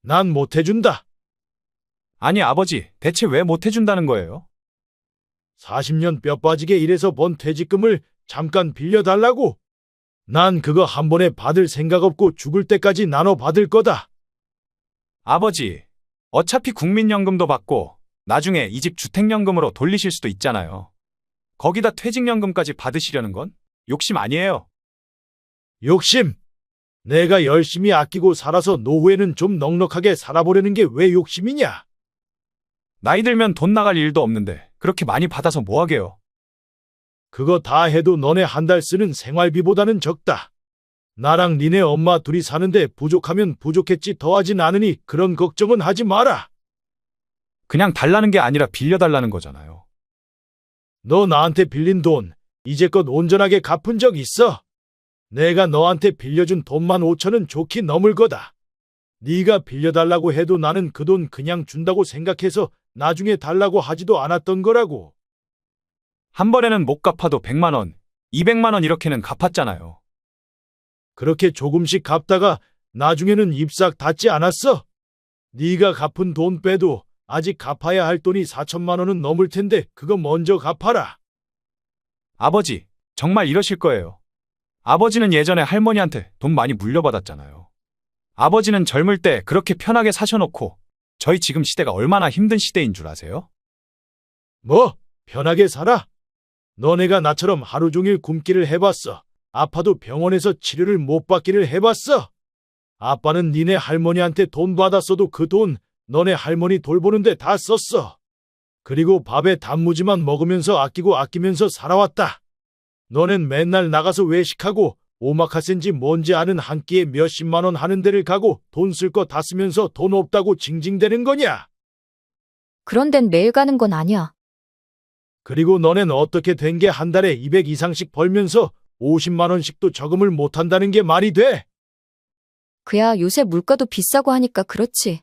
난 못 해준다. 아니, 아버지, 대체 왜 못 해준다는 거예요? 40년 뼈 빠지게 일해서 번 퇴직금을 잠깐 빌려달라고. 난 그거 한 번에 받을 생각 없고 죽을 때까지 나눠 받을 거다. 아버지, 어차피 국민연금도 받고 나중에 이 집 주택연금으로 돌리실 수도 있잖아요. 거기다 퇴직연금까지 받으시려는 건 욕심 아니에요. 욕심. 내가 열심히 아끼고 살아서 노후에는 좀 넉넉하게 살아보려는 게 왜 욕심이냐? 나이 들면 돈 나갈 일도 없는데 그렇게 많이 받아서 뭐 하게요? 그거 다 해도 너네 한 달 쓰는 생활비보다는 적다. 나랑 니네 엄마 둘이 사는데 부족하면 부족했지 더하진 않으니 그런 걱정은 하지 마라. 그냥 달라는 게 아니라 빌려달라는 거잖아요. 너 나한테 빌린 돈 이제껏 온전하게 갚은 적 있어? 내가 너한테 빌려준 돈만 5천은 좋게 넘을 거다. 네가 빌려달라고 해도 나는 그 돈 그냥 준다고 생각해서 나중에 달라고 하지도 않았던 거라고. 한 번에는 못 갚아도 100만 원, 200만 원 이렇게는 갚았잖아요. 그렇게 조금씩 갚다가 나중에는 입싹 닿지 않았어? 네가 갚은 돈 빼도 아직 갚아야 할 돈이 4천만 원은 넘을 텐데 그거 먼저 갚아라. 아버지, 정말 이러실 거예요? 아버지는 예전에 할머니한테 돈 많이 물려받았잖아요. 아버지는 젊을 때 그렇게 편하게 사셔놓고 저희 지금 시대가 얼마나 힘든 시대인 줄 아세요? 뭐? 편하게 살아? 너네가 나처럼 하루 종일 굶기를 해봤어. 아파도 병원에서 치료를 못 받기를 해봤어. 아빠는 니네 할머니한테 돈 받았어도 그 돈 너네 할머니 돌보는데 다 썼어. 그리고 밥에 단무지만 먹으면서 아끼면서 살아왔다. 너넨 맨날 나가서 외식하고 오마카세인지 뭔지 아는 한 끼에 몇십만 원 하는 데를 가고 돈 쓸 거 다 쓰면서 돈 없다고 징징대는 거냐? 그런 데는 매일 가는 건 아니야. 그리고 너넨 어떻게 된 게 한 달에 200 이상씩 벌면서 50만 원씩도 저금을 못 한다는 게 말이 돼? 그야 요새 물가도 비싸고 하니까 그렇지.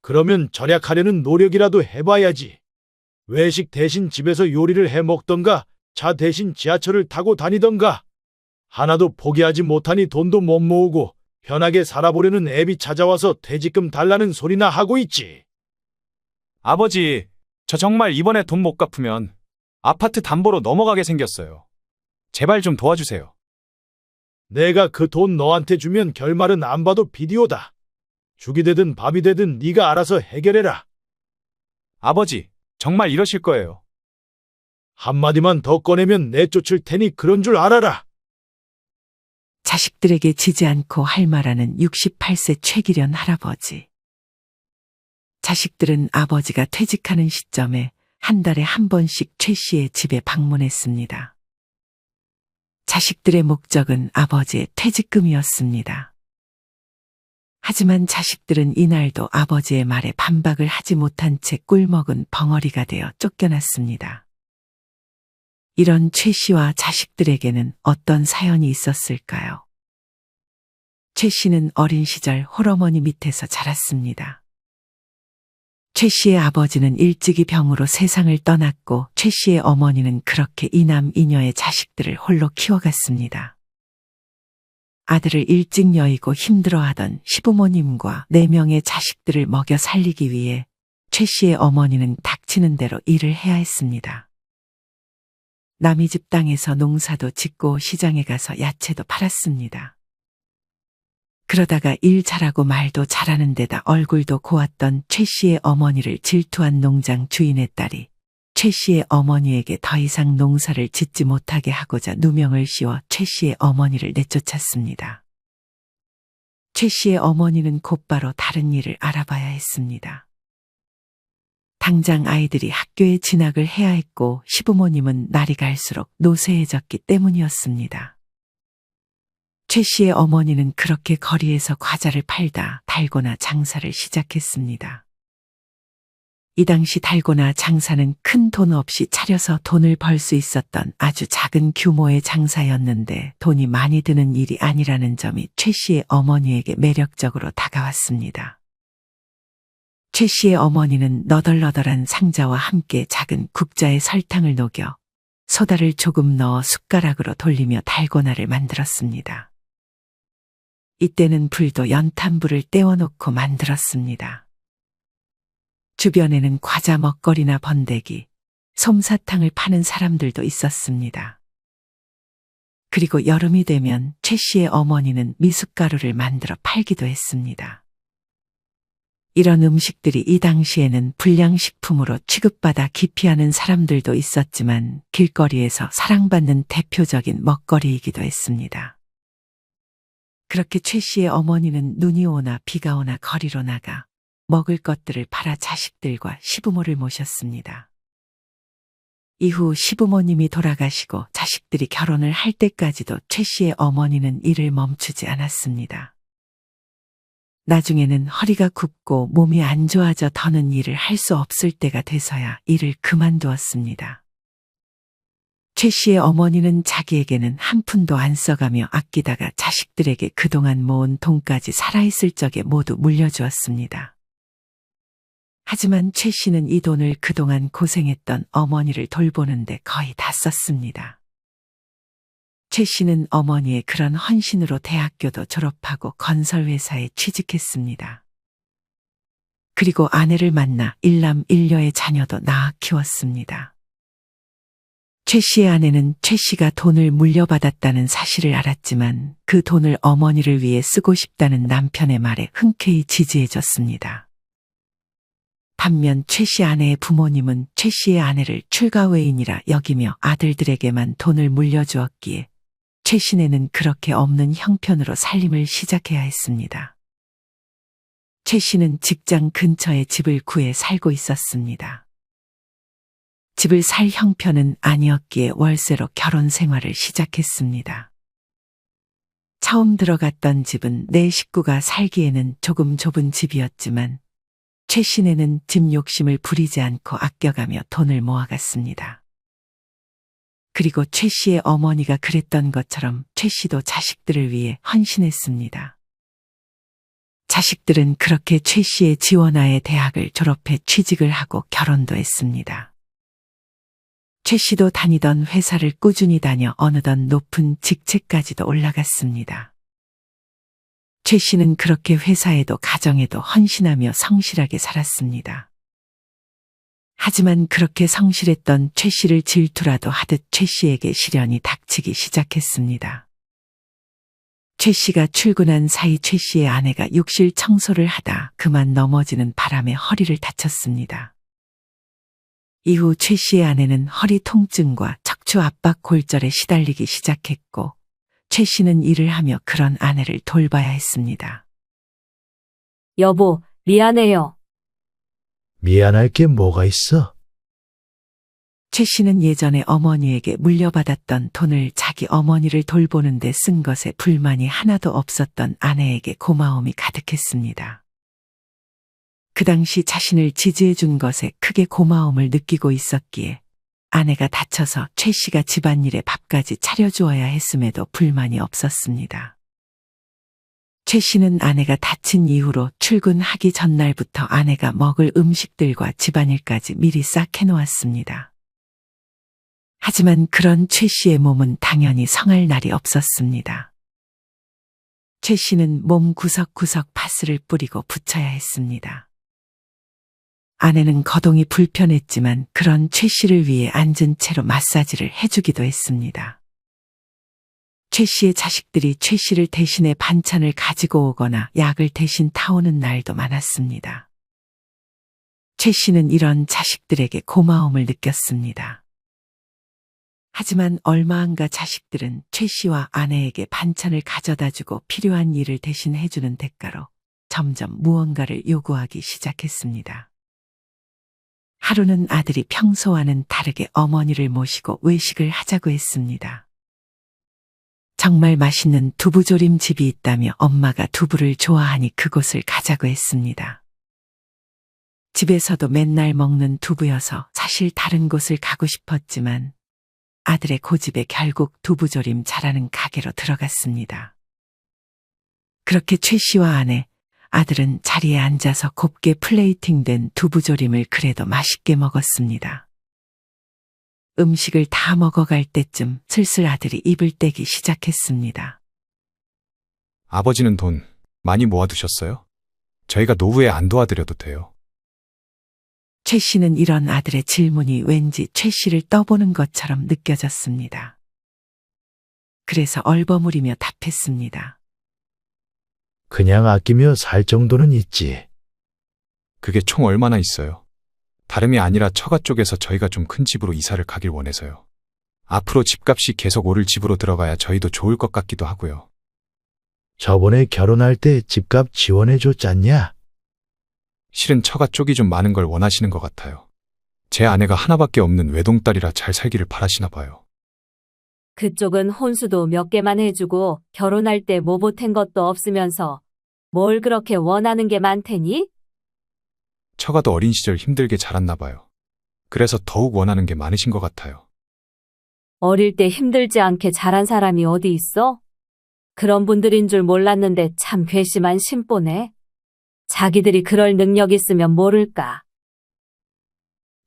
그러면 절약하려는 노력이라도 해봐야지. 외식 대신 집에서 요리를 해 먹던가 차 대신 지하철을 타고 다니던가. 하나도 포기하지 못하니 돈도 못 모으고 편하게 살아보려는 앱이 찾아와서 퇴직금 달라는 소리나 하고 있지. 아버지, 저 정말 이번에 돈 못 갚으면 아파트 담보로 넘어가게 생겼어요. 제발 좀 도와주세요. 내가 그 돈 너한테 주면 결말은 안 봐도 비디오다. 죽이 되든 밥이 되든 네가 알아서 해결해라. 아버지, 정말 이러실 거예요? 한마디만 더 꺼내면 내쫓을 테니 그런 줄 알아라. 자식들에게 지지 않고 할 말하는 68세 최기련 할아버지. 자식들은 아버지가 퇴직하는 시점에 한 달에 한 번씩 최 씨의 집에 방문했습니다. 자식들의 목적은 아버지의 퇴직금이었습니다. 하지만 자식들은 이날도 아버지의 말에 반박을 하지 못한 채 꿀먹은 벙어리가 되어 쫓겨났습니다. 이런 최 씨와 자식들에게는 어떤 사연이 있었을까요? 최 씨는 어린 시절 홀어머니 밑에서 자랐습니다. 최 씨의 아버지는 일찍이 병으로 세상을 떠났고 최 씨의 어머니는 그렇게 이남 이녀의 자식들을 홀로 키워갔습니다. 아들을 일찍 여의고 힘들어하던 시부모님과 4명의 자식들을 먹여 살리기 위해 최 씨의 어머니는 닥치는 대로 일을 해야 했습니다. 남의 집 땅에서 농사도 짓고 시장에 가서 야채도 팔았습니다. 그러다가 일 잘하고 말도 잘하는 데다 얼굴도 고왔던 최 씨의 어머니를 질투한 농장 주인의 딸이 최 씨의 어머니에게 더 이상 농사를 짓지 못하게 하고자 누명을 씌워 최 씨의 어머니를 내쫓았습니다. 최 씨의 어머니는 곧바로 다른 일을 알아봐야 했습니다. 당장 아이들이 학교에 진학을 해야 했고 시부모님은 날이 갈수록 노쇠해졌기 때문이었습니다. 최 씨의 어머니는 그렇게 거리에서 과자를 팔다 달고나 장사를 시작했습니다. 이 당시 달고나 장사는 큰 돈 없이 차려서 돈을 벌 수 있었던 아주 작은 규모의 장사였는데 돈이 많이 드는 일이 아니라는 점이 최 씨의 어머니에게 매력적으로 다가왔습니다. 최 씨의 어머니는 너덜너덜한 상자와 함께 작은 국자에 설탕을 녹여 소다를 조금 넣어 숟가락으로 돌리며 달고나를 만들었습니다. 이때는 불도 연탄불을 떼워놓고 만들었습니다. 주변에는 과자 먹거리나 번데기, 솜사탕을 파는 사람들도 있었습니다. 그리고 여름이 되면 최 씨의 어머니는 미숫가루를 만들어 팔기도 했습니다. 이런 음식들이 이 당시에는 불량식품으로 취급받아 기피하는 사람들도 있었지만 길거리에서 사랑받는 대표적인 먹거리이기도 했습니다. 그렇게 최 씨의 어머니는 눈이 오나 비가 오나 거리로 나가 먹을 것들을 팔아 자식들과 시부모를 모셨습니다. 이후 시부모님이 돌아가시고 자식들이 결혼을 할 때까지도 최 씨의 어머니는 일을 멈추지 않았습니다. 나중에는 허리가 굽고 몸이 안 좋아져 더는 일을 할 수 없을 때가 돼서야 일을 그만두었습니다. 최 씨의 어머니는 자기에게는 한 푼도 안 써가며 아끼다가 자식들에게 그동안 모은 돈까지 살아있을 적에 모두 물려주었습니다. 하지만 최 씨는 이 돈을 그동안 고생했던 어머니를 돌보는데 거의 다 썼습니다. 최 씨는 어머니의 그런 헌신으로 대학교도 졸업하고 건설회사에 취직했습니다. 그리고 아내를 만나 일남 일녀의 자녀도 낳아 키웠습니다. 최 씨의 아내는 최 씨가 돈을 물려받았다는 사실을 알았지만 그 돈을 어머니를 위해 쓰고 싶다는 남편의 말에 흔쾌히 지지해줬습니다. 반면 최 씨 아내의 부모님은 최 씨의 아내를 출가외인이라 여기며 아들들에게만 돈을 물려주었기에 최 씨네는 그렇게 없는 형편으로 살림을 시작해야 했습니다. 최 씨는 직장 근처에 집을 구해 살고 있었습니다. 집을 살 형편은 아니었기에 월세로 결혼 생활을 시작했습니다. 처음 들어갔던 집은 네 식구가 살기에는 조금 좁은 집이었지만 최 씨네는 집 욕심을 부리지 않고 아껴가며 돈을 모아갔습니다. 그리고 최 씨의 어머니가 그랬던 것처럼 최 씨도 자식들을 위해 헌신했습니다. 자식들은 그렇게 최 씨의 지원하에 대학을 졸업해 취직을 하고 결혼도 했습니다. 최 씨도 다니던 회사를 꾸준히 다녀 어느덧 높은 직책까지도 올라갔습니다. 최 씨는 그렇게 회사에도 가정에도 헌신하며 성실하게 살았습니다. 하지만 그렇게 성실했던 최 씨를 질투라도 하듯 최 씨에게 시련이 닥치기 시작했습니다. 최 씨가 출근한 사이 최 씨의 아내가 욕실 청소를 하다 그만 넘어지는 바람에 허리를 다쳤습니다. 이후 최 씨의 아내는 허리 통증과 척추 압박 골절에 시달리기 시작했고 최 씨는 일을 하며 그런 아내를 돌봐야 했습니다. 여보, 미안해요. 미안할 게 뭐가 있어? 최 씨는 예전에 어머니에게 물려받았던 돈을 자기 어머니를 돌보는 데 쓴 것에 불만이 하나도 없었던 아내에게 고마움이 가득했습니다. 그 당시 자신을 지지해 준 것에 크게 고마움을 느끼고 있었기에 아내가 다쳐서 최 씨가 집안일에 밥까지 차려주어야 했음에도 불만이 없었습니다. 최 씨는 아내가 다친 이후로 출근하기 전날부터 아내가 먹을 음식들과 집안일까지 미리 싹 해놓았습니다. 하지만 그런 최 씨의 몸은 당연히 성할 날이 없었습니다. 최 씨는 몸 구석구석 파스를 뿌리고 붙여야 했습니다. 아내는 거동이 불편했지만 그런 최 씨를 위해 앉은 채로 마사지를 해주기도 했습니다. 최 씨의 자식들이 최 씨를 대신해 반찬을 가지고 오거나 약을 대신 타오는 날도 많았습니다. 최 씨는 이런 자식들에게 고마움을 느꼈습니다. 하지만 얼마 안 가 자식들은 최 씨와 아내에게 반찬을 가져다 주고 필요한 일을 대신 해주는 대가로 점점 무언가를 요구하기 시작했습니다. 하루는 아들이 평소와는 다르게 어머니를 모시고 외식을 하자고 했습니다. 정말 맛있는 두부조림 집이 있다며 엄마가 두부를 좋아하니 그곳을 가자고 했습니다. 집에서도 맨날 먹는 두부여서 사실 다른 곳을 가고 싶었지만 아들의 고집에 결국 두부조림 잘하는 가게로 들어갔습니다. 그렇게 최 씨와 아내, 아들은 자리에 앉아서 곱게 플레이팅된 두부조림을 그래도 맛있게 먹었습니다. 음식을 다 먹어갈 때쯤 슬슬 아들이 입을 떼기 시작했습니다. 아버지는 돈 많이 모아두셨어요? 저희가 노후에 안 도와드려도 돼요. 최 씨는 이런 아들의 질문이 왠지 최 씨를 떠보는 것처럼 느껴졌습니다. 그래서 얼버무리며 답했습니다. 그냥 아끼며 살 정도는 있지. 그게 총 얼마나 있어요? 다름이 아니라 처가 쪽에서 저희가 좀 큰 집으로 이사를 가길 원해서요. 앞으로 집값이 계속 오를 집으로 들어가야 저희도 좋을 것 같기도 하고요. 저번에 결혼할 때 집값 지원해 줬잖냐? 실은 처가 쪽이 좀 많은 걸 원하시는 것 같아요. 제 아내가 하나밖에 없는 외동딸이라 잘 살기를 바라시나 봐요. 그쪽은 혼수도 몇 개만 해주고 결혼할 때 뭐 보탠 것도 없으면서 뭘 그렇게 원하는 게 많테니? 처가도 어린 시절 힘들게 자랐나 봐요. 그래서 더욱 원하는 게 많으신 것 같아요. 어릴 때 힘들지 않게 자란 사람이 어디 있어? 그런 분들인 줄 몰랐는데 참 괘씸한 심보네. 자기들이 그럴 능력 있으면 모를까.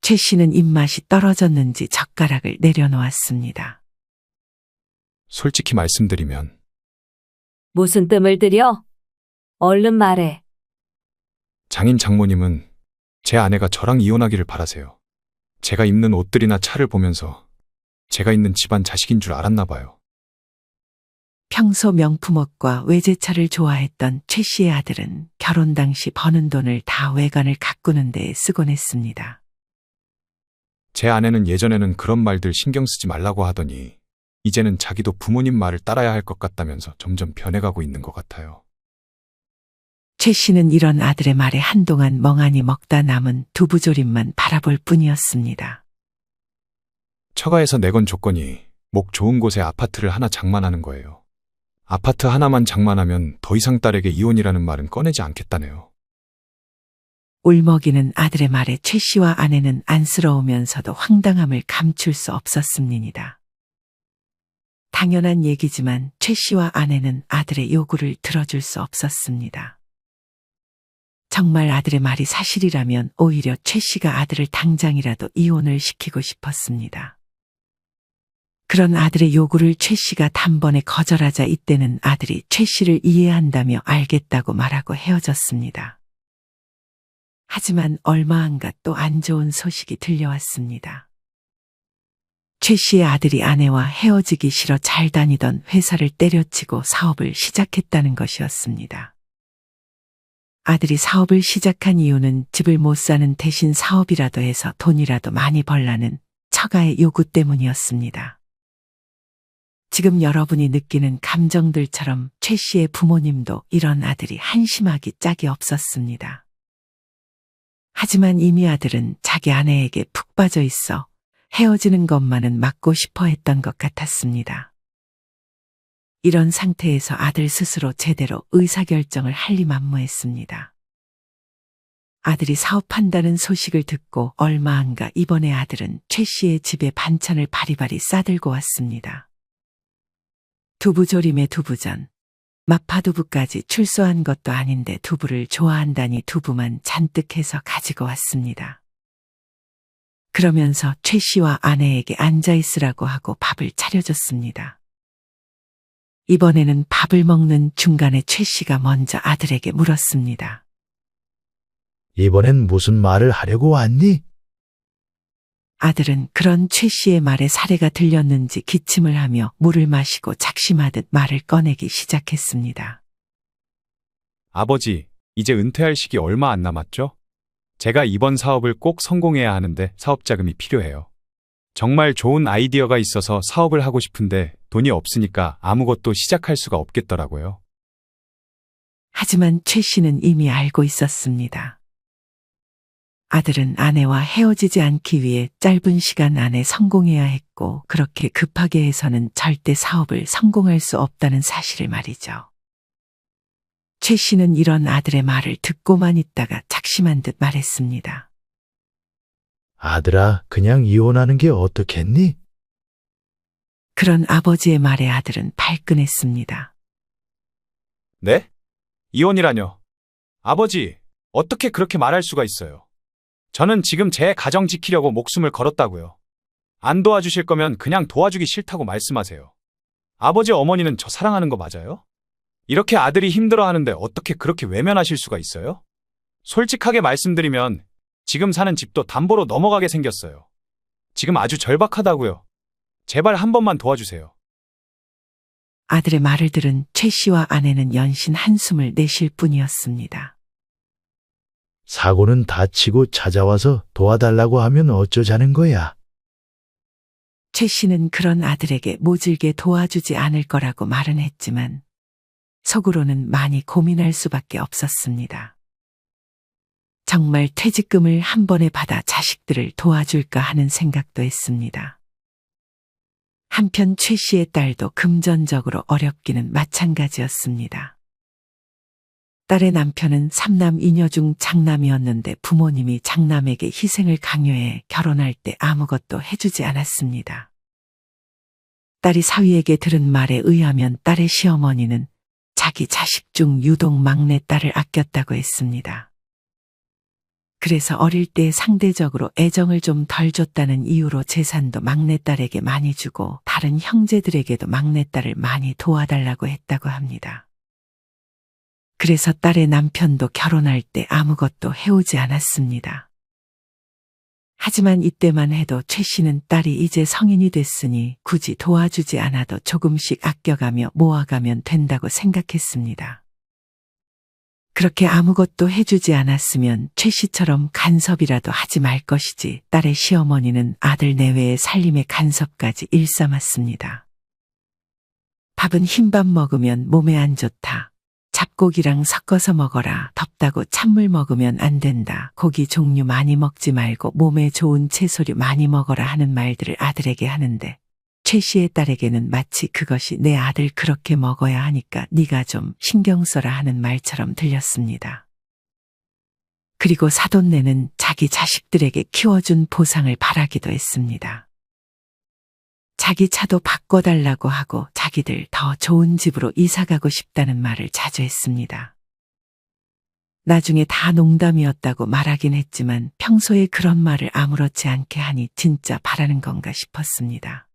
최 씨는 입맛이 떨어졌는지 젓가락을 내려놓았습니다. 솔직히 말씀드리면 무슨 뜸을 들여? 얼른 말해. 장인 장모님은 제 아내가 저랑 이혼하기를 바라세요. 제가 입는 옷들이나 차를 보면서 제가 있는 집안 자식인 줄 알았나 봐요. 평소 명품옷과 외제차를 좋아했던 최 씨의 아들은 결혼 당시 버는 돈을 다 외관을 가꾸는 데 쓰곤 했습니다. 제 아내는 예전에는 그런 말들 신경 쓰지 말라고 하더니 이제는 자기도 부모님 말을 따라야 할 것 같다면서 점점 변해가고 있는 것 같아요. 최 씨는 이런 아들의 말에 한동안 멍하니 먹다 남은 두부조림만 바라볼 뿐이었습니다. 처가에서 내건 조건이 목 좋은 곳에 아파트를 하나 장만하는 거예요. 아파트 하나만 장만하면 더 이상 딸에게 이혼이라는 말은 꺼내지 않겠다네요. 울먹이는 아들의 말에 최 씨와 아내는 안쓰러우면서도 황당함을 감출 수 없었습니다. 당연한 얘기지만 최 씨와 아내는 아들의 요구를 들어줄 수 없었습니다. 정말 아들의 말이 사실이라면 오히려 최 씨가 아들을 당장이라도 이혼을 시키고 싶었습니다. 그런 아들의 요구를 최 씨가 단번에 거절하자 이때는 아들이 최 씨를 이해한다며 알겠다고 말하고 헤어졌습니다. 하지만 얼마 안 가 또 안 좋은 소식이 들려왔습니다. 최 씨의 아들이 아내와 헤어지기 싫어 잘 다니던 회사를 때려치고 사업을 시작했다는 것이었습니다. 아들이 사업을 시작한 이유는 집을 못 사는 대신 사업이라도 해서 돈이라도 많이 벌라는 처가의 요구 때문이었습니다. 지금 여러분이 느끼는 감정들처럼 최 씨의 부모님도 이런 아들이 한심하기 짝이 없었습니다. 하지만 이미 아들은 자기 아내에게 푹 빠져 있어 헤어지는 것만은 막고 싶어 했던 것 같았습니다. 이런 상태에서 아들 스스로 제대로 의사결정을 할리만무했습니다. 아들이 사업한다는 소식을 듣고 얼마 안 가 이번에 아들은 최 씨의 집에 반찬을 바리바리 싸들고 왔습니다. 두부조림에 두부전, 마파두부까지 출소한 것도 아닌데 두부를 좋아한다니 두부만 잔뜩 해서 가지고 왔습니다. 그러면서 최 씨와 아내에게 앉아있으라고 하고 밥을 차려줬습니다. 이번에는 밥을 먹는 중간에 최 씨가 먼저 아들에게 물었습니다. 이번엔 무슨 말을 하려고 왔니? 아들은 그런 최 씨의 말에 사례가 들렸는지 기침을 하며 물을 마시고 작심하듯 말을 꺼내기 시작했습니다. 아버지, 이제 은퇴할 시기 얼마 안 남았죠? 제가 이번 사업을 꼭 성공해야 하는데 사업 자금이 필요해요. 정말 좋은 아이디어가 있어서 사업을 하고 싶은데 돈이 없으니까 아무것도 시작할 수가 없겠더라고요. 하지만 최 씨는 이미 알고 있었습니다. 아들은 아내와 헤어지지 않기 위해 짧은 시간 안에 성공해야 했고 그렇게 급하게 해서는 절대 사업을 성공할 수 없다는 사실을 말이죠. 최 씨는 이런 아들의 말을 듣고만 있다가 작심한 듯 말했습니다. 아들아, 그냥 이혼하는 게 어떻겠니? 그런 아버지의 말에 아들은 발끈했습니다. 네? 이혼이라뇨? 아버지, 어떻게 그렇게 말할 수가 있어요? 저는 지금 제 가정 지키려고 목숨을 걸었다고요. 안 도와주실 거면 그냥 도와주기 싫다고 말씀하세요. 아버지 어머니는 저 사랑하는 거 맞아요? 이렇게 아들이 힘들어하는데 어떻게 그렇게 외면하실 수가 있어요? 솔직하게 말씀드리면 지금 사는 집도 담보로 넘어가게 생겼어요. 지금 아주 절박하다고요. 제발 한 번만 도와주세요. 아들의 말을 들은 최 씨와 아내는 연신 한숨을 내쉴 뿐이었습니다. 사고는 다치고 찾아와서 도와달라고 하면 어쩌자는 거야. 최 씨는 그런 아들에게 모질게 도와주지 않을 거라고 말은 했지만 속으로는 많이 고민할 수밖에 없었습니다. 정말 퇴직금을 한 번에 받아 자식들을 도와줄까 하는 생각도 했습니다. 한편 최 씨의 딸도 금전적으로 어렵기는 마찬가지였습니다. 딸의 남편은 삼남 이녀 중 장남이었는데 부모님이 장남에게 희생을 강요해 결혼할 때 아무것도 해주지 않았습니다. 딸이 사위에게 들은 말에 의하면 딸의 시어머니는 자기 자식 중 유독 막내딸을 아꼈다고 했습니다. 그래서 어릴 때 상대적으로 애정을 좀 덜 줬다는 이유로 재산도 막내딸에게 많이 주고 다른 형제들에게도 막내딸을 많이 도와달라고 했다고 합니다. 그래서 딸의 남편도 결혼할 때 아무것도 해오지 않았습니다. 하지만 이때만 해도 최 씨는 딸이 이제 성인이 됐으니 굳이 도와주지 않아도 조금씩 아껴가며 모아가면 된다고 생각했습니다. 그렇게 아무것도 해주지 않았으면 최 씨처럼 간섭이라도 하지 말 것이지 딸의 시어머니는 아들 내외의 살림의 간섭까지 일삼았습니다. 밥은 흰밥 먹으면 몸에 안 좋다. 잡고기랑 섞어서 먹어라. 덥다고 찬물 먹으면 안 된다. 고기 종류 많이 먹지 말고 몸에 좋은 채소류 많이 먹어라 하는 말들을 아들에게 하는데 최 씨의 딸에게는 마치 그것이 내 아들 그렇게 먹어야 하니까 네가 좀 신경 써라 하는 말처럼 들렸습니다. 그리고 사돈네는 자기 자식들에게 키워준 보상을 바라기도 했습니다. 자기 차도 바꿔달라고 하고 자기들 더 좋은 집으로 이사가고 싶다는 말을 자주 했습니다. 나중에 다 농담이었다고 말하긴 했지만 평소에 그런 말을 아무렇지 않게 하니 진짜 바라는 건가 싶었습니다.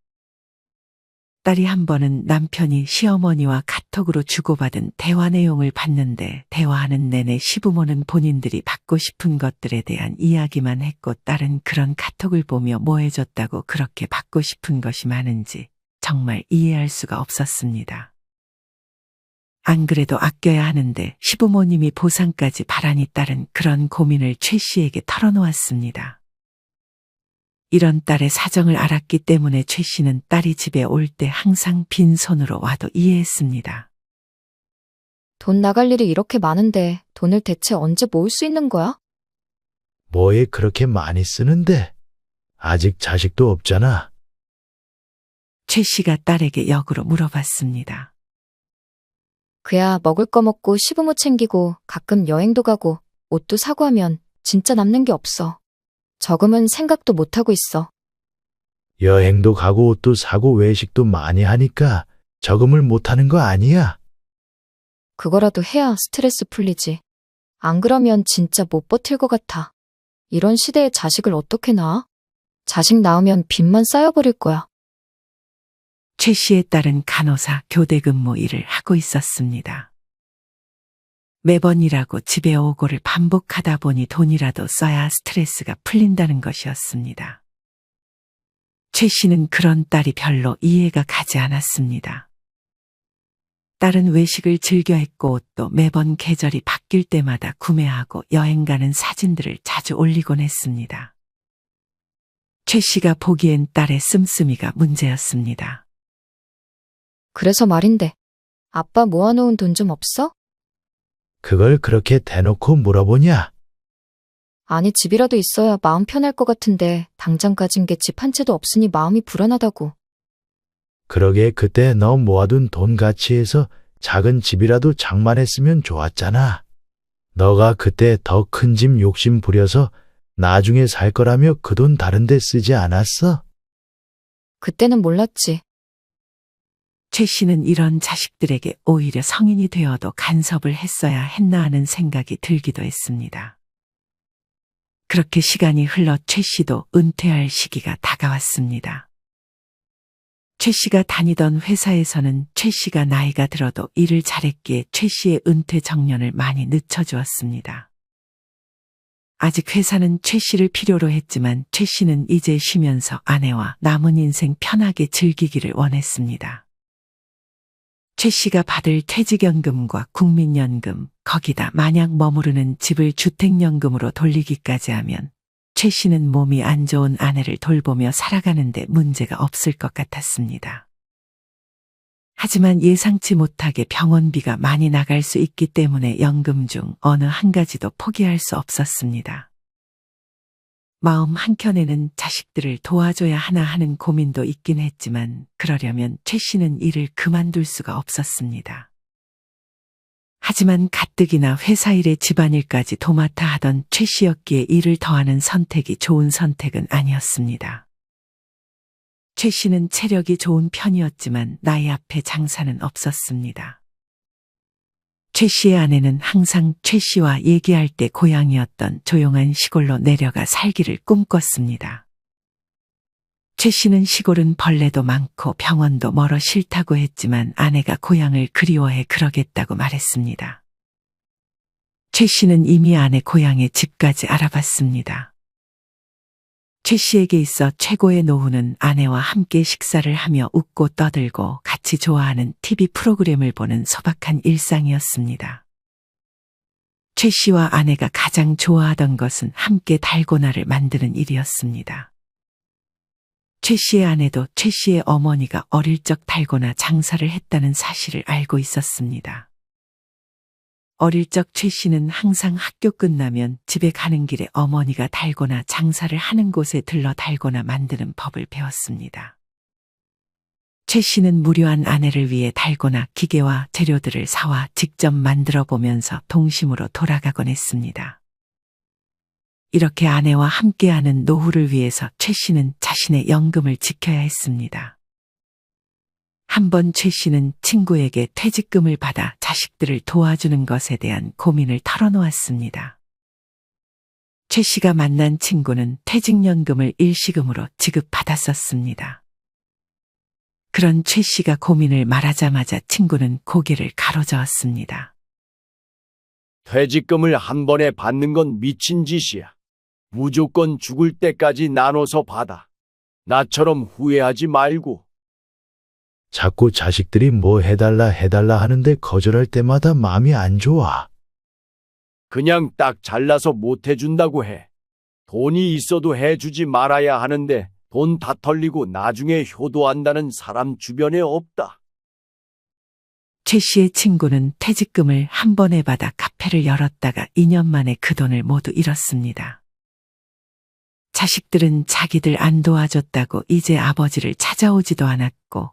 딸이 한 번은 남편이 시어머니와 카톡으로 주고받은 대화 내용을 봤는데 대화하는 내내 시부모는 본인들이 받고 싶은 것들에 대한 이야기만 했고 딸은 그런 카톡을 보며 뭐 해줬다고 그렇게 받고 싶은 것이 많은지 정말 이해할 수가 없었습니다. 안 그래도 아껴야 하는데 시부모님이 보상까지 바라니 딸은 그런 고민을 최 씨에게 털어놓았습니다. 이런 딸의 사정을 알았기 때문에 최 씨는 딸이 집에 올 때 항상 빈손으로 와도 이해했습니다. 돈 나갈 일이 이렇게 많은데 돈을 대체 언제 모을 수 있는 거야? 뭐에 그렇게 많이 쓰는데? 아직 자식도 없잖아. 최 씨가 딸에게 역으로 물어봤습니다. 그야 먹을 거 먹고 시부모 챙기고 가끔 여행도 가고 옷도 사고 하면 진짜 남는 게 없어. 저금은 생각도 못하고 있어. 여행도 가고 옷도 사고 외식도 많이 하니까 저금을 못하는 거 아니야? 그거라도 해야 스트레스 풀리지. 안 그러면 진짜 못 버틸 것 같아. 이런 시대에 자식을 어떻게 낳아? 자식 낳으면 빚만 쌓여버릴 거야. 최 씨의 딸은 간호사 교대 근무 일을 하고 있었습니다. 매번 일하고 집에 오고를 반복하다 보니 돈이라도 써야 스트레스가 풀린다는 것이었습니다. 최 씨는 그런 딸이 별로 이해가 가지 않았습니다. 딸은 외식을 즐겨 했고 옷도 매번 계절이 바뀔 때마다 구매하고 여행 가는 사진들을 자주 올리곤 했습니다. 최 씨가 보기엔 딸의 씀씀이가 문제였습니다. 그래서 말인데, 아빠 모아놓은 돈 좀 없어? 그걸 그렇게 대놓고 물어보냐? 아니, 집이라도 있어야 마음 편할 것 같은데 당장 가진 게 집 한 채도 없으니 마음이 불안하다고. 그러게 그때 너 모아둔 돈 가치에서 작은 집이라도 장만했으면 좋았잖아. 너가 그때 더 큰 집 욕심 부려서 나중에 살 거라며 그 돈 다른 데 쓰지 않았어? 그때는 몰랐지. 최 씨는 이런 자식들에게 오히려 성인이 되어도 간섭을 했어야 했나 하는 생각이 들기도 했습니다. 그렇게 시간이 흘러 최 씨도 은퇴할 시기가 다가왔습니다. 최 씨가 다니던 회사에서는 최 씨가 나이가 들어도 일을 잘했기에 최 씨의 은퇴 정년을 많이 늦춰주었습니다. 아직 회사는 최 씨를 필요로 했지만 최 씨는 이제 쉬면서 아내와 남은 인생 편하게 즐기기를 원했습니다. 최 씨가 받을 퇴직연금과 국민연금, 거기다 만약 머무르는 집을 주택연금으로 돌리기까지 하면 최 씨는 몸이 안 좋은 아내를 돌보며 살아가는데 문제가 없을 것 같았습니다. 하지만 예상치 못하게 병원비가 많이 나갈 수 있기 때문에 연금 중 어느 한 가지도 포기할 수 없었습니다. 마음 한켠에는 자식들을 도와줘야 하나 하는 고민도 있긴 했지만 그러려면 최 씨는 일을 그만둘 수가 없었습니다. 하지만 가뜩이나 회사 일에 집안일까지 도맡아 하던 최 씨였기에 일을 더하는 선택이 좋은 선택은 아니었습니다. 최 씨는 체력이 좋은 편이었지만 나이 앞에 장사는 없었습니다. 최 씨의 아내는 항상 최 씨와 얘기할 때 고향이었던 조용한 시골로 내려가 살기를 꿈꿨습니다. 최 씨는 시골은 벌레도 많고 병원도 멀어 싫다고 했지만 아내가 고향을 그리워해 그러겠다고 말했습니다. 최 씨는 이미 아내 고향의 집까지 알아봤습니다. 최 씨에게 있어 최고의 노후는 아내와 함께 식사를 하며 웃고 떠들고 같이 좋아하는 TV 프로그램을 보는 소박한 일상이었습니다. 최 씨와 아내가 가장 좋아하던 것은 함께 달고나를 만드는 일이었습니다. 최 씨의 아내도 최 씨의 어머니가 어릴 적 달고나 장사를 했다는 사실을 알고 있었습니다. 어릴 적 최 씨는 항상 학교 끝나면 집에 가는 길에 어머니가 달고나 장사를 하는 곳에 들러 달고나 만드는 법을 배웠습니다. 최 씨는 무료한 아내를 위해 달고나 기계와 재료들을 사와 직접 만들어 보면서 동심으로 돌아가곤 했습니다. 이렇게 아내와 함께하는 노후를 위해서 최 씨는 자신의 연금을 지켜야 했습니다. 한번 최 씨는 친구에게 퇴직금을 받아 자식들을 도와주는 것에 대한 고민을 털어놓았습니다. 최 씨가 만난 친구는 퇴직연금을 일시금으로 지급받았었습니다. 그런 최 씨가 고민을 말하자마자 친구는 고개를 가로저었습니다. 퇴직금을 한 번에 받는 건 미친 짓이야. 무조건 죽을 때까지 나눠서 받아. 나처럼 후회하지 말고. 자꾸 자식들이 뭐 해달라 하는데 거절할 때마다 마음이 안 좋아. 그냥 딱 잘라서 못 해준다고 해. 돈이 있어도 해주지 말아야 하는데 돈 다 털리고 나중에 효도한다는 사람 주변에 없다. 최 씨의 친구는 퇴직금을 한 번에 받아 카페를 열었다가 2년 만에 그 돈을 모두 잃었습니다. 자식들은 자기들 안 도와줬다고 이제 아버지를 찾아오지도 않았고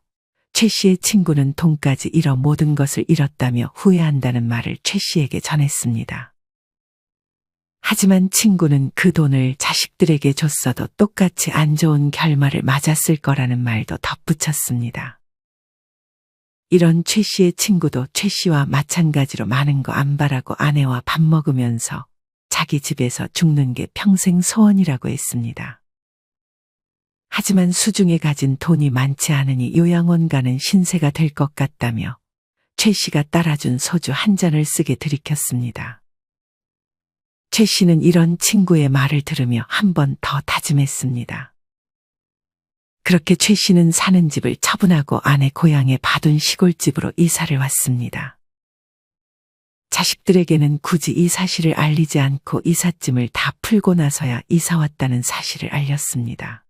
최 씨의 친구는 돈까지 잃어 모든 것을 잃었다며 후회한다는 말을 최 씨에게 전했습니다. 하지만 친구는 그 돈을 자식들에게 줬어도 똑같이 안 좋은 결말을 맞았을 거라는 말도 덧붙였습니다. 이런 최 씨의 친구도 최 씨와 마찬가지로 많은 거 안 바라고 아내와 밥 먹으면서 자기 집에서 죽는 게 평생 소원이라고 했습니다. 하지만 수중에 가진 돈이 많지 않으니 요양원 가는 신세가 될 것 같다며 최 씨가 따라준 소주 한 잔을 쓰게 들이켰습니다. 최 씨는 이런 친구의 말을 들으며 한 번 더 다짐했습니다. 그렇게 최 씨는 사는 집을 처분하고 아내 고향에 봐둔 시골집으로 이사를 왔습니다. 자식들에게는 굳이 이 사실을 알리지 않고 이삿짐을 다 풀고 나서야 이사 왔다는 사실을 알렸습니다.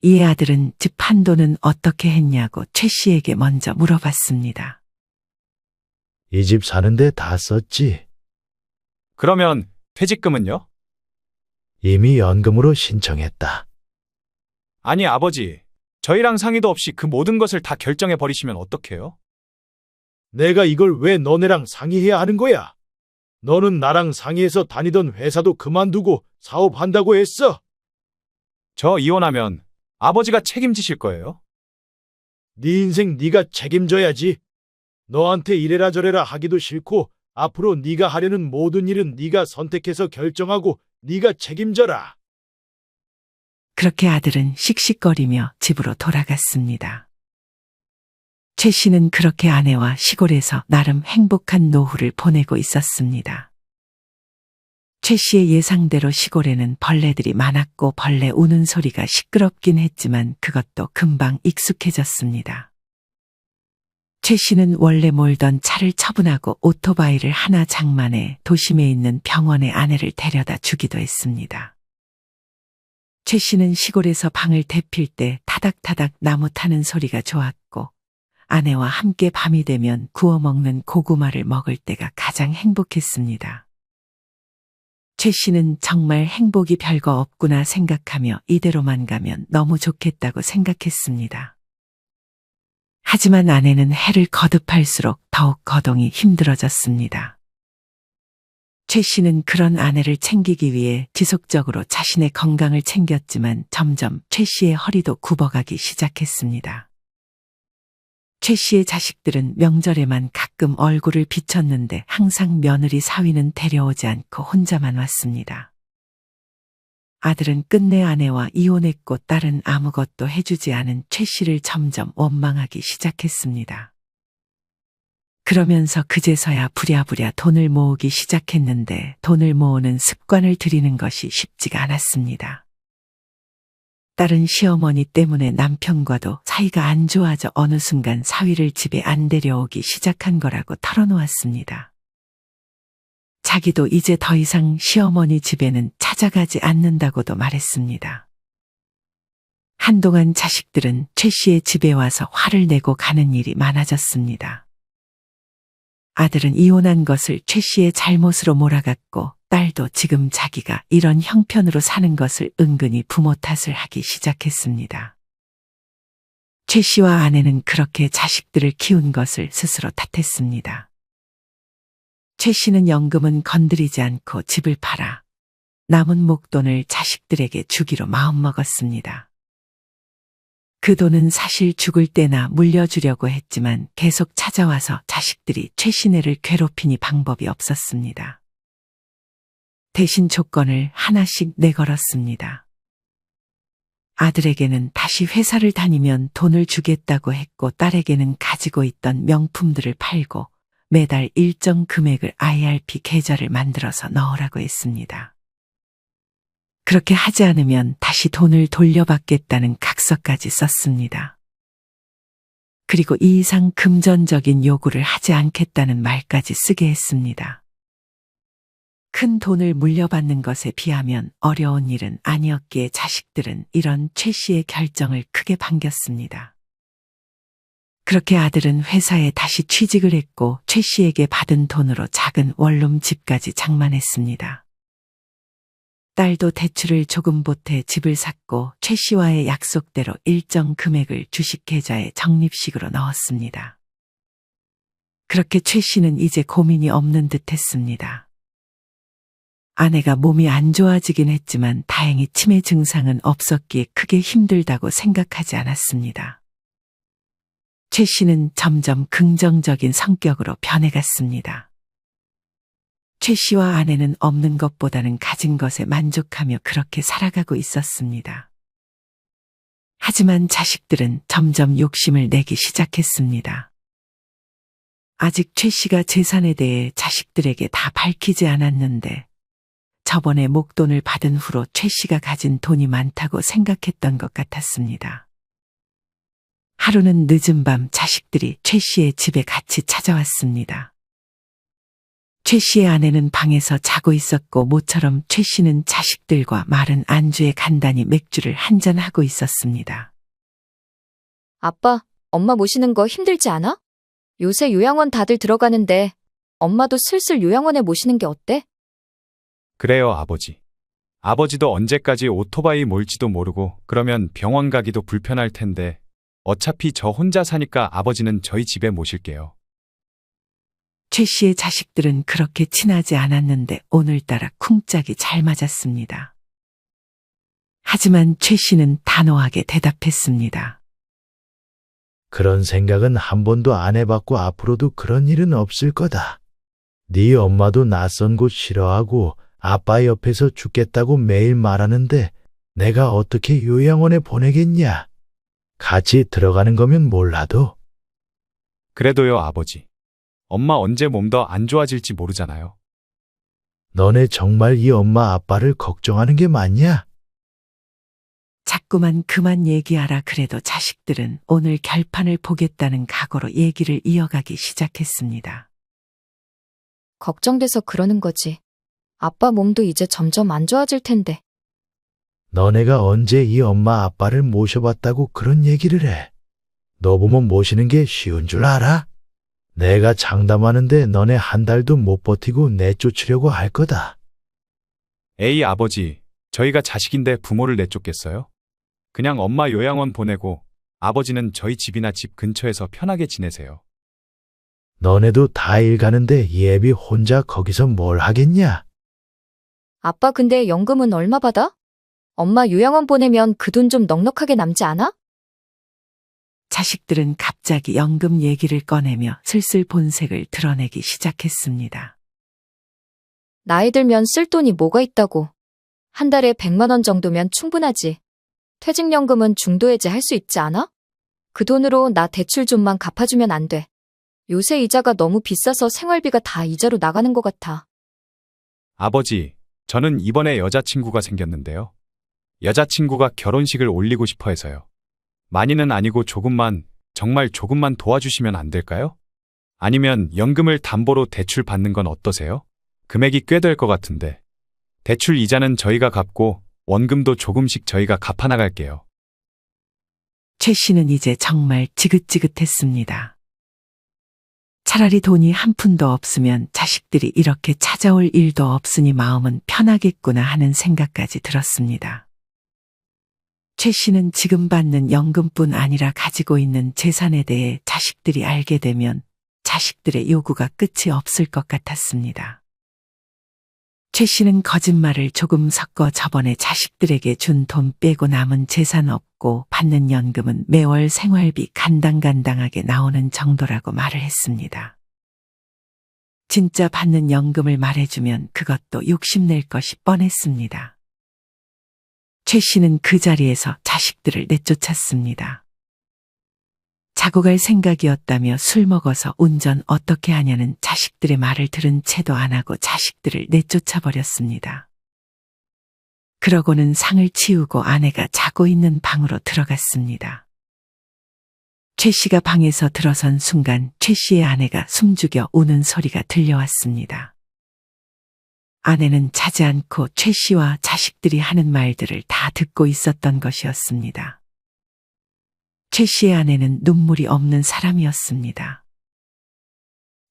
이에 아들은 집 한도는 어떻게 했냐고 최 씨에게 먼저 물어봤습니다. 이 집 사는데 다 썼지. 그러면 퇴직금은요? 이미 연금으로 신청했다. 아니, 아버지. 저희랑 상의도 없이 그 모든 것을 다 결정해 버리시면 어떡해요? 내가 이걸 왜 너네랑 상의해야 하는 거야? 너는 나랑 상의해서 다니던 회사도 그만두고 사업한다고 했어. 저 이혼하면 아버지가 책임지실 거예요? 네 인생 네가 책임져야지. 너한테 이래라 저래라 하기도 싫고 앞으로 네가 하려는 모든 일은 네가 선택해서 결정하고 네가 책임져라. 그렇게 아들은 씩씩거리며 집으로 돌아갔습니다. 최 씨는 그렇게 아내와 시골에서 나름 행복한 노후를 보내고 있었습니다. 최 씨의 예상대로 시골에는 벌레들이 많았고 벌레 우는 소리가 시끄럽긴 했지만 그것도 금방 익숙해졌습니다. 최 씨는 원래 몰던 차를 처분하고 오토바이를 하나 장만해 도심에 있는 병원에 아내를 데려다 주기도 했습니다. 최 씨는 시골에서 방을 데필 때 타닥타닥 나무 타는 소리가 좋았고 아내와 함께 밤이 되면 구워 먹는 고구마를 먹을 때가 가장 행복했습니다. 최 씨는 정말 행복이 별거 없구나 생각하며 이대로만 가면 너무 좋겠다고 생각했습니다. 하지만 아내는 해를 거듭할수록 더욱 거동이 힘들어졌습니다. 최 씨는 그런 아내를 챙기기 위해 지속적으로 자신의 건강을 챙겼지만 점점 최 씨의 허리도 굽어가기 시작했습니다. 최 씨의 자식들은 명절에만 가끔 얼굴을 비쳤는데 항상 며느리 사위는 데려오지 않고 혼자만 왔습니다. 아들은 끝내 아내와 이혼했고 딸은 아무것도 해주지 않은 최 씨를 점점 원망하기 시작했습니다. 그러면서 그제서야 부랴부랴 돈을 모으기 시작했는데 돈을 모으는 습관을 들이는 것이 쉽지가 않았습니다. 딸은 시어머니 때문에 남편과도 사이가 안 좋아져 어느 순간 사위를 집에 안 데려오기 시작한 거라고 털어놓았습니다. 자기도 이제 더 이상 시어머니 집에는 찾아가지 않는다고도 말했습니다. 한동안 자식들은 최 씨의 집에 와서 화를 내고 가는 일이 많아졌습니다. 아들은 이혼한 것을 최 씨의 잘못으로 몰아갔고 딸도 지금 자기가 이런 형편으로 사는 것을 은근히 부모 탓을 하기 시작했습니다. 최 씨와 아내는 그렇게 자식들을 키운 것을 스스로 탓했습니다. 최 씨는 연금은 건드리지 않고 집을 팔아 남은 목돈을 자식들에게 주기로 마음먹었습니다. 그 돈은 사실 죽을 때나 물려주려고 했지만 계속 찾아와서 자식들이 최 씨네를 괴롭히니 방법이 없었습니다. 대신 조건을 하나씩 내걸었습니다. 아들에게는 다시 회사를 다니면 돈을 주겠다고 했고 딸에게는 가지고 있던 명품들을 팔고 매달 일정 금액을 IRP 계좌를 만들어서 넣으라고 했습니다. 그렇게 하지 않으면 다시 돈을 돌려받겠다는 각서까지 썼습니다. 그리고 이 이상 금전적인 요구를 하지 않겠다는 말까지 쓰게 했습니다. 큰 돈을 물려받는 것에 비하면 어려운 일은 아니었기에 자식들은 이런 최 씨의 결정을 크게 반겼습니다. 그렇게 아들은 회사에 다시 취직을 했고 최 씨에게 받은 돈으로 작은 원룸 집까지 장만했습니다. 딸도 대출을 조금 보태 집을 샀고 최 씨와의 약속대로 일정 금액을 주식 계좌에 적립식으로 넣었습니다. 그렇게 최 씨는 이제 고민이 없는 듯 했습니다. 아내가 몸이 안 좋아지긴 했지만 다행히 치매 증상은 없었기에 크게 힘들다고 생각하지 않았습니다. 최 씨는 점점 긍정적인 성격으로 변해갔습니다. 최 씨와 아내는 없는 것보다는 가진 것에 만족하며 그렇게 살아가고 있었습니다. 하지만 자식들은 점점 욕심을 내기 시작했습니다. 아직 최 씨가 재산에 대해 자식들에게 다 밝히지 않았는데 저번에 목돈을 받은 후로 최 씨가 가진 돈이 많다고 생각했던 것 같았습니다. 하루는 늦은 밤 자식들이 최 씨의 집에 같이 찾아왔습니다. 최 씨의 아내는 방에서 자고 있었고 모처럼 최 씨는 자식들과 마른 안주에 간단히 맥주를 한잔하고 있었습니다. 아빠, 엄마 모시는 거 힘들지 않아? 요새 요양원 다들 들어가는데 엄마도 슬슬 요양원에 모시는 게 어때? 그래요, 아버지. 아버지도 언제까지 오토바이 몰지도 모르고 그러면 병원 가기도 불편할 텐데 어차피 저 혼자 사니까 아버지는 저희 집에 모실게요. 최 씨의 자식들은 그렇게 친하지 않았는데 오늘따라 쿵짝이 잘 맞았습니다. 하지만 최 씨는 단호하게 대답했습니다. 그런 생각은 한 번도 안 해봤고 앞으로도 그런 일은 없을 거다. 네 엄마도 낯선 곳 싫어하고 아빠 옆에서 죽겠다고 매일 말하는데 내가 어떻게 요양원에 보내겠냐? 같이 들어가는 거면 몰라도 그래도요, 아버지. 엄마 언제 몸 더 안 좋아질지 모르잖아요. 너네 정말 이 엄마 아빠를 걱정하는 게 맞냐? 자꾸만 그만 얘기하라 그래도 자식들은 오늘 결판을 보겠다는 각오로 얘기를 이어가기 시작했습니다. 걱정돼서 그러는 거지. 아빠 몸도 이제 점점 안 좋아질 텐데. 너네가 언제 이 엄마 아빠를 모셔봤다고 그런 얘기를 해? 너 보면 모시는 게 쉬운 줄 알아? 내가 장담하는데 너네 한 달도 못 버티고 내쫓으려고 할 거다. 에이, 아버지. 저희가 자식인데 부모를 내쫓겠어요? 그냥 엄마 요양원 보내고 아버지는 저희 집이나 집 근처에서 편하게 지내세요. 너네도 다 일 가는데 예비 혼자 거기서 뭘 하겠냐? 아빠 근데 연금은 얼마 받아? 엄마 요양원 보내면 그 돈 좀 넉넉하게 남지 않아? 자식들은 갑자기 연금 얘기를 꺼내며 슬슬 본색을 드러내기 시작했습니다. 나이 들면 쓸 돈이 뭐가 있다고. 한 달에 100만 원 정도면 충분하지. 퇴직연금은 중도해지 할 수 있지 않아? 그 돈으로 나 대출 좀만 갚아주면 안 돼. 요새 이자가 너무 비싸서 생활비가 다 이자로 나가는 것 같아. 아버지, 저는 이번에 여자친구가 생겼는데요. 여자친구가 결혼식을 올리고 싶어 해서요. 많이는 아니고 조금만, 정말 조금만 도와주시면 안 될까요? 아니면 연금을 담보로 대출 받는 건 어떠세요? 금액이 꽤 될 것 같은데. 대출 이자는 저희가 갚고 원금도 조금씩 저희가 갚아나갈게요. 최 씨는 이제 정말 지긋지긋했습니다. 차라리 돈이 한 푼도 없으면 자식들이 이렇게 찾아올 일도 없으니 마음은 편하겠구나 하는 생각까지 들었습니다. 최 씨는 지금 받는 연금뿐 아니라 가지고 있는 재산에 대해 자식들이 알게 되면 자식들의 요구가 끝이 없을 것 같았습니다. 최 씨는 거짓말을 조금 섞어 저번에 자식들에게 준 돈 빼고 남은 재산 없고 받는 연금은 매월 생활비 간당간당하게 나오는 정도라고 말을 했습니다. 진짜 받는 연금을 말해주면 그것도 욕심낼 것이 뻔했습니다. 최 씨는 그 자리에서 자식들을 내쫓았습니다. 자고 갈 생각이었다며 술 먹어서 운전 어떻게 하냐는 자식들의 말을 들은 채도 안 하고 자식들을 내쫓아버렸습니다. 그러고는 상을 치우고 아내가 자고 있는 방으로 들어갔습니다. 최 씨가 방에서 들어선 순간 최 씨의 아내가 숨죽여 우는 소리가 들려왔습니다. 아내는 자지 않고 최 씨와 자식들이 하는 말들을 다 듣고 있었던 것이었습니다. 최 씨의 아내는 눈물이 없는 사람이었습니다.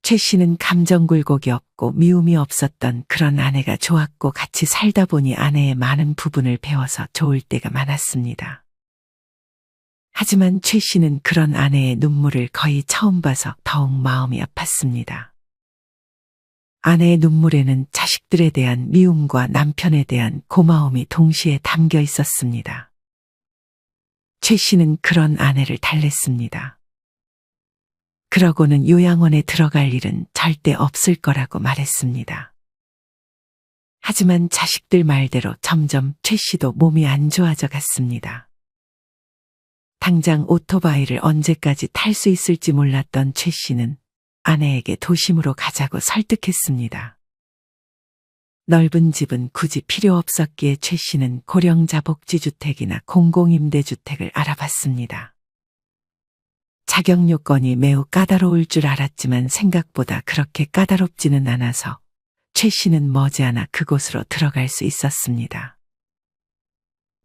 최 씨는 감정 굴곡이 없고 미움이 없었던 그런 아내가 좋았고 같이 살다 보니 아내의 많은 부분을 배워서 좋을 때가 많았습니다. 하지만 최 씨는 그런 아내의 눈물을 거의 처음 봐서 더욱 마음이 아팠습니다. 아내의 눈물에는 자식들에 대한 미움과 남편에 대한 고마움이 동시에 담겨 있었습니다. 최 씨는 그런 아내를 달랬습니다. 그러고는 요양원에 들어갈 일은 절대 없을 거라고 말했습니다. 하지만 자식들 말대로 점점 최 씨도 몸이 안 좋아져 갔습니다. 당장 오토바이를 언제까지 탈 수 있을지 몰랐던 최 씨는 아내에게 도심으로 가자고 설득했습니다. 넓은 집은 굳이 필요 없었기에 최 씨는 고령자 복지주택이나 공공임대주택을 알아봤습니다. 자격 요건이 매우 까다로울 줄 알았지만 생각보다 그렇게 까다롭지는 않아서 최 씨는 머지않아 그곳으로 들어갈 수 있었습니다.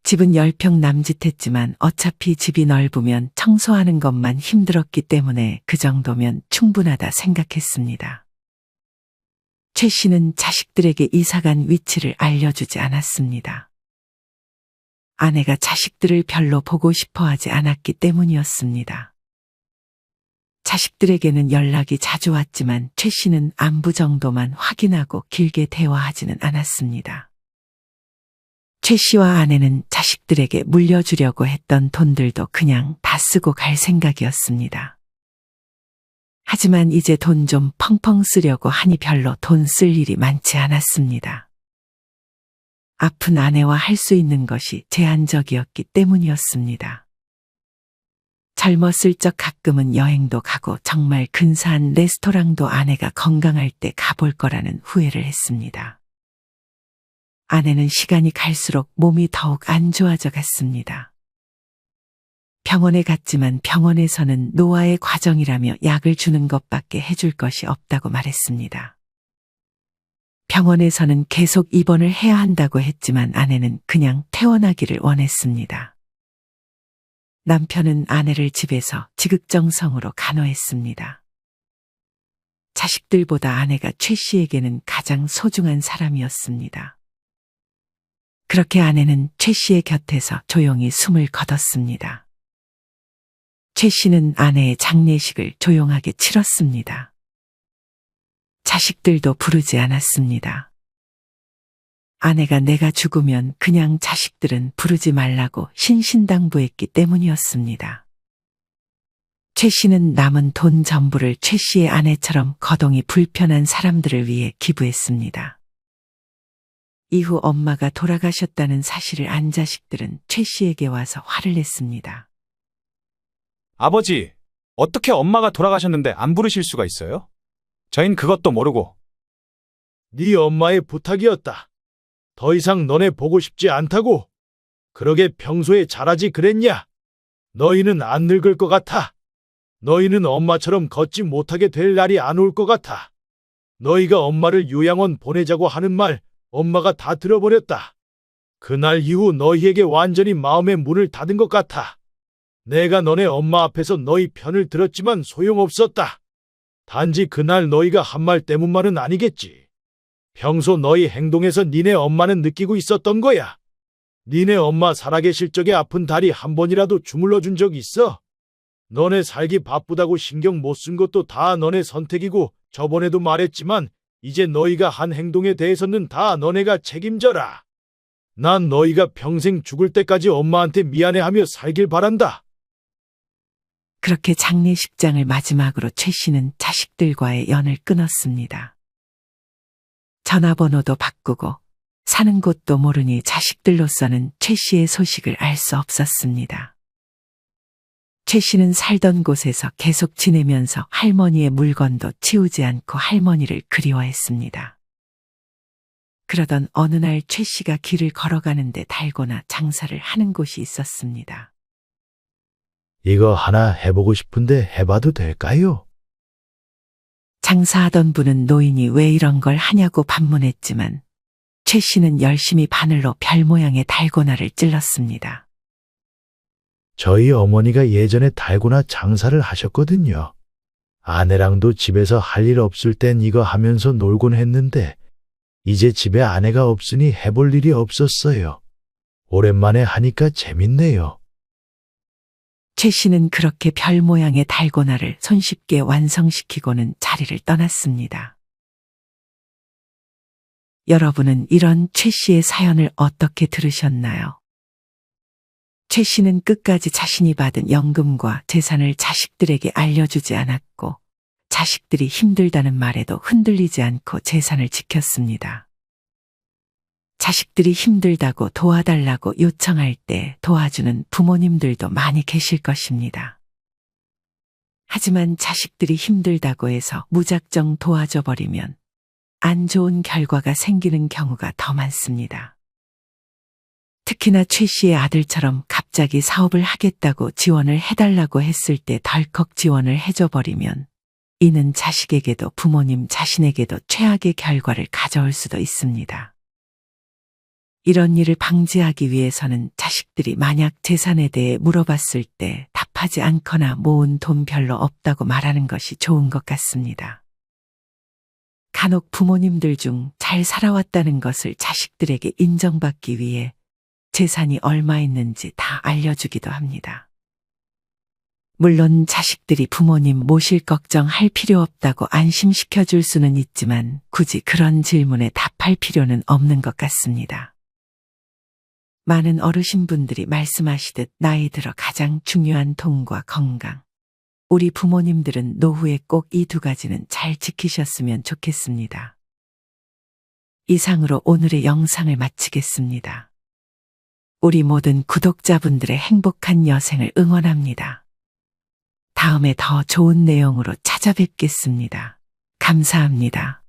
집은 10평 남짓했지만 어차피 집이 넓으면 청소하는 것만 힘들었기 때문에 그 정도면 충분하다 생각했습니다. 최 씨는 자식들에게 이사간 위치를 알려주지 않았습니다. 아내가 자식들을 별로 보고 싶어 하지 않았기 때문이었습니다. 자식들에게는 연락이 자주 왔지만 최 씨는 안부 정도만 확인하고 길게 대화하지는 않았습니다. 최 씨와 아내는 자식들에게 물려주려고 했던 돈들도 그냥 다 쓰고 갈 생각이었습니다. 하지만 이제 돈 좀 펑펑 쓰려고 하니 별로 돈 쓸 일이 많지 않았습니다. 아픈 아내와 할 수 있는 것이 제한적이었기 때문이었습니다. 젊었을 적 가끔은 여행도 가고 정말 근사한 레스토랑도 아내가 건강할 때 가볼 거라는 후회를 했습니다. 아내는 시간이 갈수록 몸이 더욱 안 좋아져 갔습니다. 병원에 갔지만 병원에서는 노화의 과정이라며 약을 주는 것밖에 해줄 것이 없다고 말했습니다. 병원에서는 계속 입원을 해야 한다고 했지만 아내는 그냥 퇴원하기를 원했습니다. 남편은 아내를 집에서 지극정성으로 간호했습니다. 자식들보다 아내가 최 씨에게는 가장 소중한 사람이었습니다. 그렇게 아내는 최 씨의 곁에서 조용히 숨을 거뒀습니다. 최 씨는 아내의 장례식을 조용하게 치렀습니다. 자식들도 부르지 않았습니다. 아내가 내가 죽으면 그냥 자식들은 부르지 말라고 신신당부했기 때문이었습니다. 최 씨는 남은 돈 전부를 최 씨의 아내처럼 거동이 불편한 사람들을 위해 기부했습니다. 이후 엄마가 돌아가셨다는 사실을 안 자식들은 최 씨에게 와서 화를 냈습니다. 아버지, 어떻게 엄마가 돌아가셨는데 안 부르실 수가 있어요? 저흰 그것도 모르고. 네 엄마의 부탁이었다. 더 이상 너네 보고 싶지 않다고. 그러게 평소에 잘하지 그랬냐? 너희는 안 늙을 것 같아. 너희는 엄마처럼 걷지 못하게 될 날이 안 올 것 같아. 너희가 엄마를 요양원 보내자고 하는 말 엄마가 다 들어버렸다. 그날 이후 너희에게 완전히 마음의 문을 닫은 것 같아. 내가 너네 엄마 앞에서 너희 편을 들었지만 소용없었다. 단지 그날 너희가 한 말 때문만은 아니겠지. 평소 너희 행동에서 니네 엄마는 느끼고 있었던 거야. 니네 엄마 살아계실 적에 아픈 다리 한 번이라도 주물러 준 적 있어? 너네 살기 바쁘다고 신경 못 쓴 것도 다 너네 선택이고 저번에도 말했지만 이제 너희가 한 행동에 대해서는 다 너네가 책임져라. 난 너희가 평생 죽을 때까지 엄마한테 미안해하며 살길 바란다. 그렇게 장례식장을 마지막으로 최 씨는 자식들과의 연을 끊었습니다. 전화번호도 바꾸고 사는 곳도 모르니 자식들로서는 최 씨의 소식을 알 수 없었습니다. 최 씨는 살던 곳에서 계속 지내면서 할머니의 물건도 치우지 않고 할머니를 그리워했습니다. 그러던 어느 날 최 씨가 길을 걸어가는데 달고나 장사를 하는 곳이 있었습니다. 이거 하나 해보고 싶은데 해봐도 될까요? 장사하던 분은 노인이 왜 이런 걸 하냐고 반문했지만 최 씨는 열심히 바늘로 별 모양의 달고나를 찔렀습니다. 저희 어머니가 예전에 달고나 장사를 하셨거든요. 아내랑도 집에서 할 일 없을 땐 이거 하면서 놀곤 했는데 이제 집에 아내가 없으니 해볼 일이 없었어요. 오랜만에 하니까 재밌네요. 최 씨는 그렇게 별 모양의 달고나를 손쉽게 완성시키고는 자리를 떠났습니다. 여러분은 이런 최 씨의 사연을 어떻게 들으셨나요? 최 씨는 끝까지 자신이 받은 연금과 재산을 자식들에게 알려주지 않았고 자식들이 힘들다는 말에도 흔들리지 않고 재산을 지켰습니다. 자식들이 힘들다고 도와달라고 요청할 때 도와주는 부모님들도 많이 계실 것입니다. 하지만 자식들이 힘들다고 해서 무작정 도와줘 버리면 안 좋은 결과가 생기는 경우가 더 많습니다. 특히나 최 씨의 아들처럼 갑자기 사업을 하겠다고 지원을 해달라고 했을 때 덜컥 지원을 해줘 버리면 이는 자식에게도 부모님 자신에게도 최악의 결과를 가져올 수도 있습니다. 이런 일을 방지하기 위해서는 자식들이 만약 재산에 대해 물어봤을 때 답하지 않거나 모은 돈 별로 없다고 말하는 것이 좋은 것 같습니다. 간혹 부모님들 중 잘 살아왔다는 것을 자식들에게 인정받기 위해 재산이 얼마 있는지 다 알려주기도 합니다. 물론 자식들이 부모님 모실 걱정할 필요 없다고 안심시켜 줄 수는 있지만 굳이 그런 질문에 답할 필요는 없는 것 같습니다. 많은 어르신분들이 말씀하시듯 나이 들어 가장 중요한 돈과 건강. 우리 부모님들은 노후에 꼭 이 두 가지는 잘 지키셨으면 좋겠습니다. 이상으로 오늘의 영상을 마치겠습니다. 우리 모든 구독자분들의 행복한 여생을 응원합니다. 다음에 더 좋은 내용으로 찾아뵙겠습니다. 감사합니다.